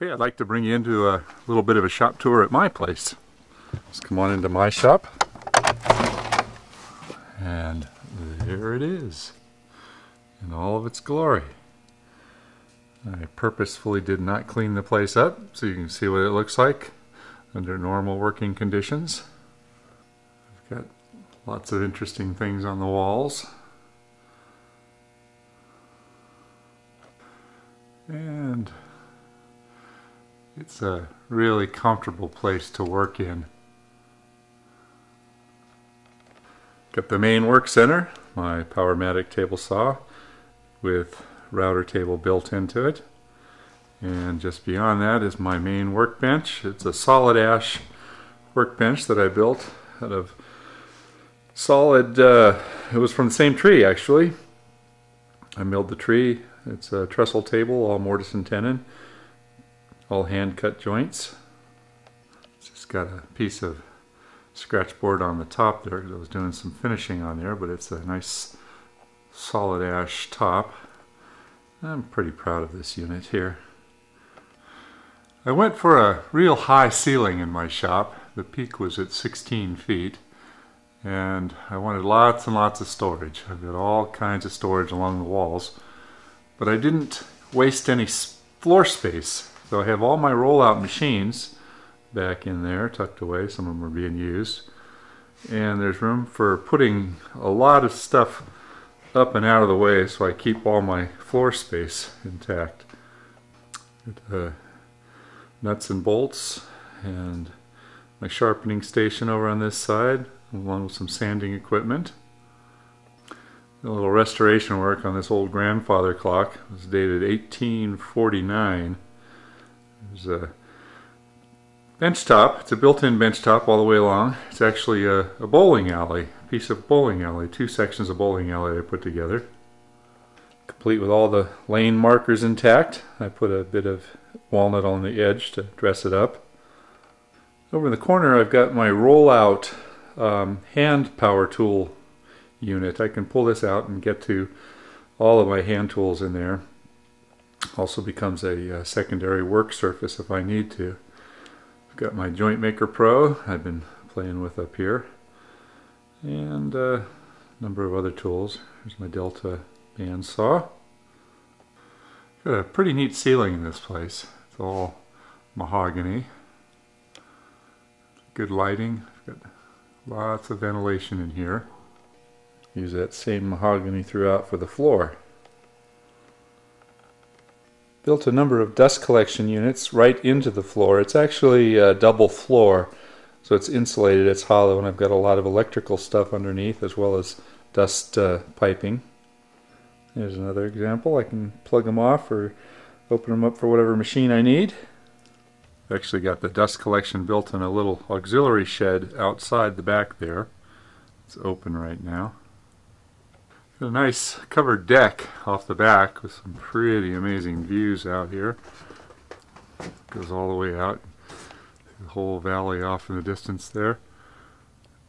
Hey, I'd like to bring you into a little bit of a shop tour at my place. Let's come on into my shop. And there it is, in all of its glory. I purposefully did not clean the place up so you can see what it looks like under normal working conditions. I've got lots of interesting things on the walls. And it's a really comfortable place to work in. Got the main work center, my Powermatic table saw with router table built into it. And just beyond that is my main workbench. It's a solid ash workbench that I built out of solid, it was from the same tree actually. I milled the tree. It's a trestle table, all mortise and tenon, all hand cut joints. It's just got a piece of scratch board on the top there because I was doing some finishing on there, but it's a nice solid ash top. I'm pretty proud of this unit here. I went for a real high ceiling in my shop. The peak was at 16 feet and I wanted lots and lots of storage. I've got all kinds of storage along the walls, but I didn't waste any floor space. So I have all my rollout machines back in there tucked away. Some of them are being used, and there's room for putting a lot of stuff up and out of the way so I keep all my floor space intact. Nuts and bolts and my sharpening station over on this side, along with some sanding equipment. A little restoration work on this old grandfather clock. It was dated 1849. There's a bench top. It's a built-in bench top all the way along. It's actually a bowling alley, a piece of bowling alley, two sections of bowling alley I put together. Complete with all the lane markers intact. I put a bit of walnut on the edge to dress it up. Over in the corner I've got my rollout hand power tool unit. I can pull this out and get to all of my hand tools in there. Also becomes a secondary work surface if I need to. I've got my Joint Maker Pro I've been playing with up here, and a number of other tools. Here's my Delta bandsaw. Got a pretty neat ceiling in this place. It's all mahogany. Good lighting. I've got lots of ventilation in here. Use that same mahogany throughout for the floor. Built a number of dust collection units right into the floor. It's actually a double floor, so it's insulated, it's hollow, and I've got a lot of electrical stuff underneath as well as dust piping. Here's another example. I can plug them off or open them up for whatever machine I need. I've actually got the dust collection built in a little auxiliary shed outside the back there. It's open right now. Got a nice covered deck off the back with some pretty amazing views out here. Goes all the way out, the whole valley off in the distance there.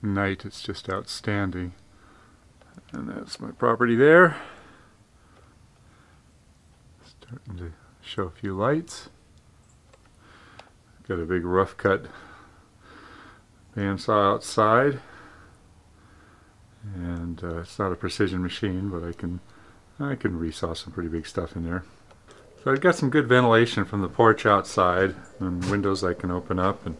Night, it's just outstanding. And that's my property there. Starting to show a few lights. Got a big rough cut bandsaw outside. And it's not a precision machine, but I can resaw some pretty big stuff in there. So I've got some good ventilation from the porch outside and windows I can open up, and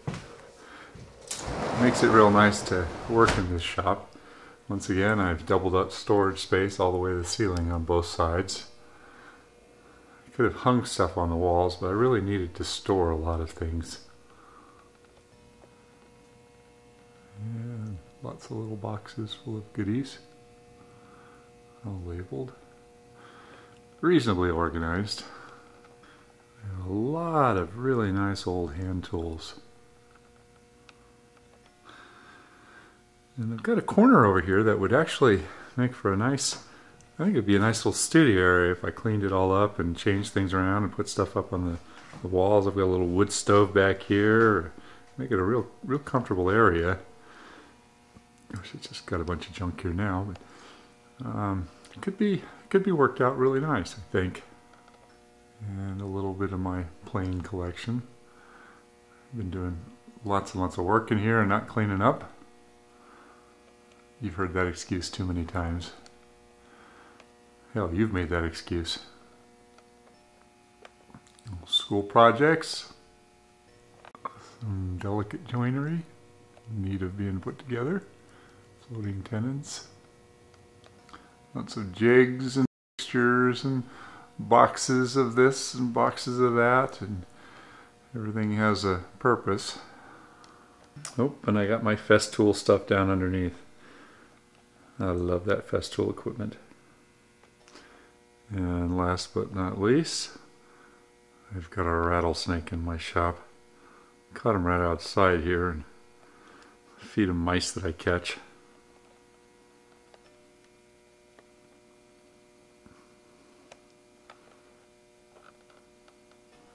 it makes it real nice to work in this shop. Once again, I've doubled up storage space all the way to the ceiling on both sides. I could have hung stuff on the walls, but I really needed to store a lot of things. And lots of little boxes full of goodies, all labeled. Reasonably organized. And a lot of really nice old hand tools. And I've got a corner over here that would actually make for a nice, I think it'd be a nice little studio area if I cleaned it all up and changed things around and put stuff up on the walls. I've got a little wood stove back here. Make it a real comfortable area. It's just got a bunch of junk here now, but it could be worked out really nice, I think. and a little bit of my plane collection. I've been doing lots and lots of work in here and not cleaning up. You've heard that excuse too many times. Hell, you've made that excuse. School projects, some delicate joinery in need of being put together, floating tenons, lots of jigs and fixtures and boxes of this and boxes of that, and everything has a purpose. Oh, and I got my Festool stuff down underneath. I love that Festool equipment. And last but not least, I've got a rattlesnake in my shop. Caught him right outside here and feed him mice that I catch.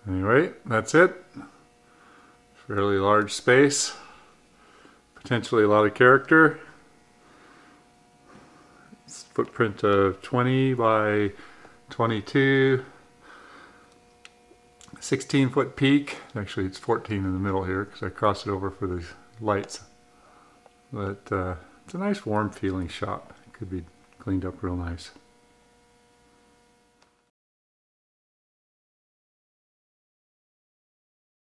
Anyway, that's it. Fairly large space. Potentially a lot of character. It's a footprint of 20 by 22. 16-foot peak. Actually, it's 14 in the middle here because I crossed it over for the lights. But it's a nice warm feeling shop. It could be cleaned up real nice.